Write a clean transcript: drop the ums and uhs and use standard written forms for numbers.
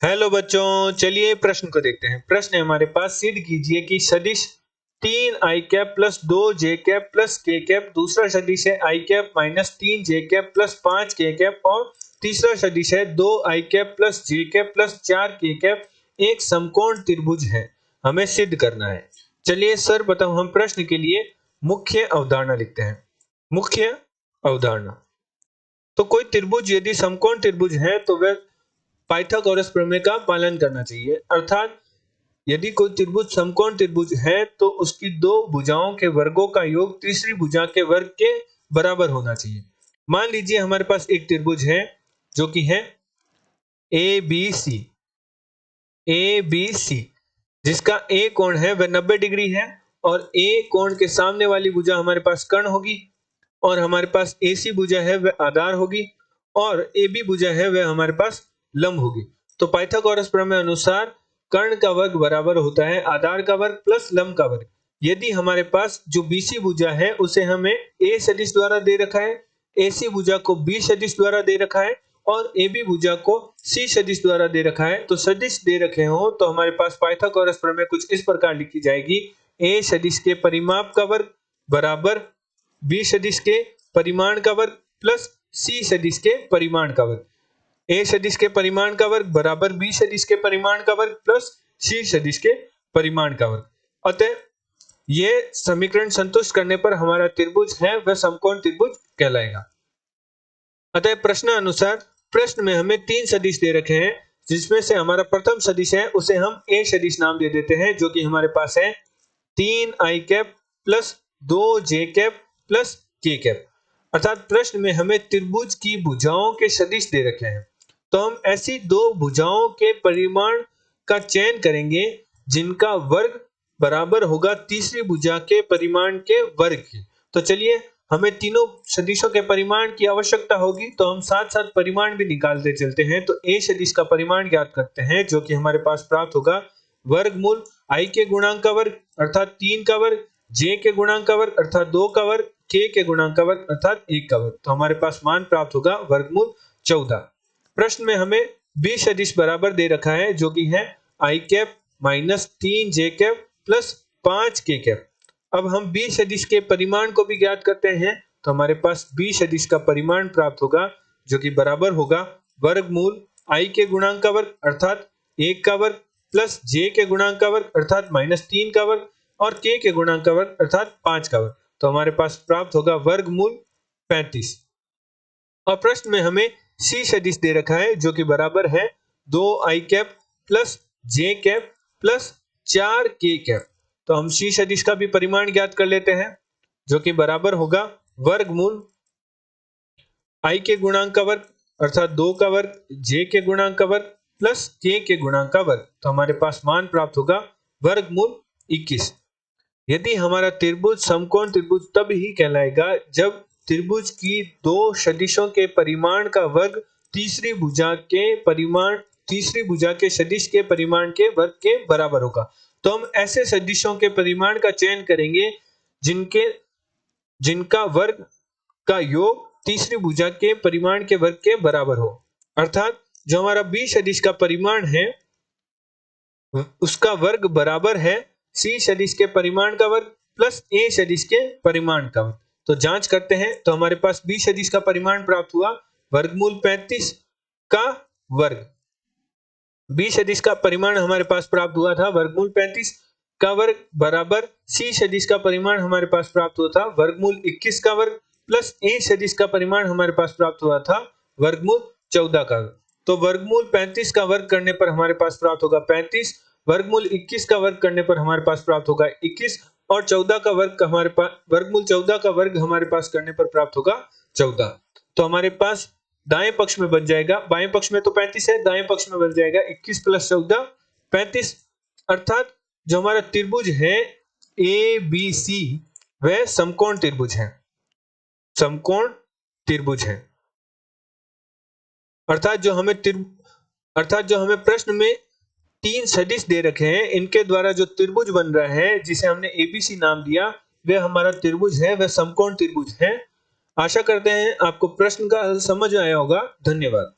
Hello बच्चों, चलिए प्रश्न को देखते हैं। प्रश्न है हमारे पास, सिद्ध कीजिए कि सदिश 3i cap plus 2j cap plus k cap, दूसरा सदिश है i cap minus 3j cap plus 5k cap और तीसरा सदिश है 2i cap plus j cap plus 4k cap एक समकोण त्रिभुज है। हमें सिद्ध करना है। चलिए सर बताओ, हम प्रश्न के लिए मुख्य अवधारणा लिखते हैं। मुख्य अवधारणा, तो कोई त्रिभुज यदि समकोण त्रिभुज है तो वह पाइथागोरस प्रमेय का पालन करना चाहिए। अर्थात यदि कोई त्रिभुज समकोण त्रिभुज है तो उसकी दो भुजाओं के वर्गों का योग तीसरी भुजा के वर्ग के बराबर होना चाहिए। मान लीजिए हमारे पास एक त्रिभुज है जो कि है ए बी सी, जिसका ए कोण है वह 90 डिग्री है और ए कोण के सामने वाली भुजा हमारे पास कर्ण होगी और हमारे पास एसी भुजा है वह आधार होगी और ए बी भुजा है वह हमारे पास लंब होगी। तो पाइथागोरस प्रमेय अनुसार कर्ण का वर्ग बराबर होता है आधार का वर्ग प्लस लंब का वर्ग। यदि हमारे पास जो बीसी भुजा है उसे हमें ए सदिश द्वारा दे रखा है, एसी भुजा को बी सदिश द्वारा दे रखा है और ए बी भुजा को सी सदिश द्वारा दे रखा है, तो सदिश दे रखे हो तो हमारे पास पाइथागोरस प्रमेय कुछ इस प्रकार लिखी जाएगी। ए सदिश के परिमाप का वर्ग बराबर बी सदिश के परिमाण का वर्ग प्लस सी सदिश के परिमाण का वर्ग। ए सदिश के परिमाण का वर्ग बराबर बी सदिश के परिमाण का वर्ग प्लस सी सदिश के परिमाण का वर्ग। अतः यह समीकरण संतुष्ट करने पर हमारा त्रिभुज है वह समकोण त्रिभुज कहलाएगा। अतः प्रश्न अनुसार प्रश्न में हमें तीन सदिश दे रखे हैं, जिसमें से हमारा प्रथम सदिश है उसे हम ए सदिश नाम दे देते हैं, जो कि हमारे पास है 3i cap plus 2j cap plus k cap. अर्थात प्रश्न में हमें त्रिभुज की भुजाओं के सदिश दे रखे हैं, तो हम ऐसी दो भुजाओं के परिमाण का चयन करेंगे जिनका वर्ग बराबर होगा तीसरी भुजा के परिमाण के वर्ग की। तो चलिए, हमें तीनों सदिशों के परिमाण की आवश्यकता होगी, तो हम साथ साथ परिमाण भी निकालते चलते हैं। तो ए सदिश का परिमाण ज्ञात करते हैं, जो कि हमारे पास प्राप्त होगा वर्गमूल i के गुणांक का वर्ग अर्थात 3 का वर्ग, j के गुणांक का वर्ग अर्थात 2 का वर्ग, k के गुणांक का वर्ग अर्थात 1 का वर्ग। तो हमारे पास मान प्राप्त होगा वर्गमूल 14। प्रश्न में हमें b सदिश बराबर दे रखा है, जो कि है i cap minus 3j cap plus 5k cap. अब हम b सदिश के परिमाण को भी ज्ञात करते हैं, तो हमारे पास b सदिश का परिमाण प्राप्त होगा, जो कि बराबर होगा वर्गमूल i के गुणांक का वर्ग अर्थात 1 का वर्ग प्लस j के गुणांक का वर्ग अर्थात माइनस 3 का वर्ग और k के गुणांक का वर्ग अर्थात 5 का वर्ग। तो हमारे पास प्राप्त होगा वर्गमूल 35। और प्रश्न में हमें c सदिश दे रखा है, जो कि बराबर है 2i cap plus j cap plus 4k cap. तो हम c सदिश का भी परिमाण ज्ञात कर लेते हैं, जो कि बराबर होगा वर्गमूल i के गुणांक का वर्ग अर्थात 2 का वर्ग, j के गुणांक का वर्ग प्लस k के गुणांक का वर्ग। तो हमारे पास मान प्राप्त होगा वर्गमूल 21। यदि हमारा त्रिभुज समकोण त्रिभुज तब ही कहलाएगा जब त्रिभुज की दो सदिशों के परिमाण का वर्ग तीसरी भुजा के सदिश के परिमाण के वर्ग के बराबर होगा। तो हम ऐसे सदिशों के परिमाण का चयन करेंगे जिनका वर्ग का योग तीसरी भुजा के परिमाण के वर्ग के बराबर हो। अर्थात जो हमारा b सदिश का परिमाण है उसका वर्ग बराबर है c सदिश के परिमाण का वर्ग प्लस a सदिश के परिमाण का वर्ग। तो जांच करते हैं, तो हमारे पास b सदिश का परिमाण प्राप्त हुआ वर्गमूल 35 का वर्ग। b सदिश का परिमाण हमारे पास प्राप्त हुआ था वर्गमूल 35 का वर्ग बराबर c सदिश का परिमाण हमारे पास प्राप्त हुआ था वर्गमूल 21 का वर्ग प्लस a सदिश का परिमाण हमारे पास प्राप्त हुआ था वर्गमूल 14 का वर्ग। तो वर्गमूल 35 का वर्ग करने पर हमारे पास प्राप्त होगा 35, वर्गमूल 21 का वर्ग करने पर हमारे पास प्राप्त होगा 21 और 14 का वर्ग हमारे पास वर्गमूल 14 का वर्ग हमारे पास करने पर प्राप्त होगा 14। तो हमारे पास दाएं पक्ष में बन जाएगा, बाएं पक्ष में तो 35 है, दाएं पक्ष में बन जाएगा 21 प्लस 14 35। अर्थात जो हमारा त्रिभुज है ए बी सी वह समकोण त्रिभुज है, समकोण त्रिभुज है। अर्थात जो हमें प्रश्न में तीन सदिश दे रखे हैं, इनके द्वारा जो त्रिभुज बन रहा है जिसे हमने एबीसी नाम दिया वह हमारा त्रिभुज है, वह समकोण त्रिभुज है। आशा करते हैं आपको प्रश्न का हल समझ में आया होगा। धन्यवाद।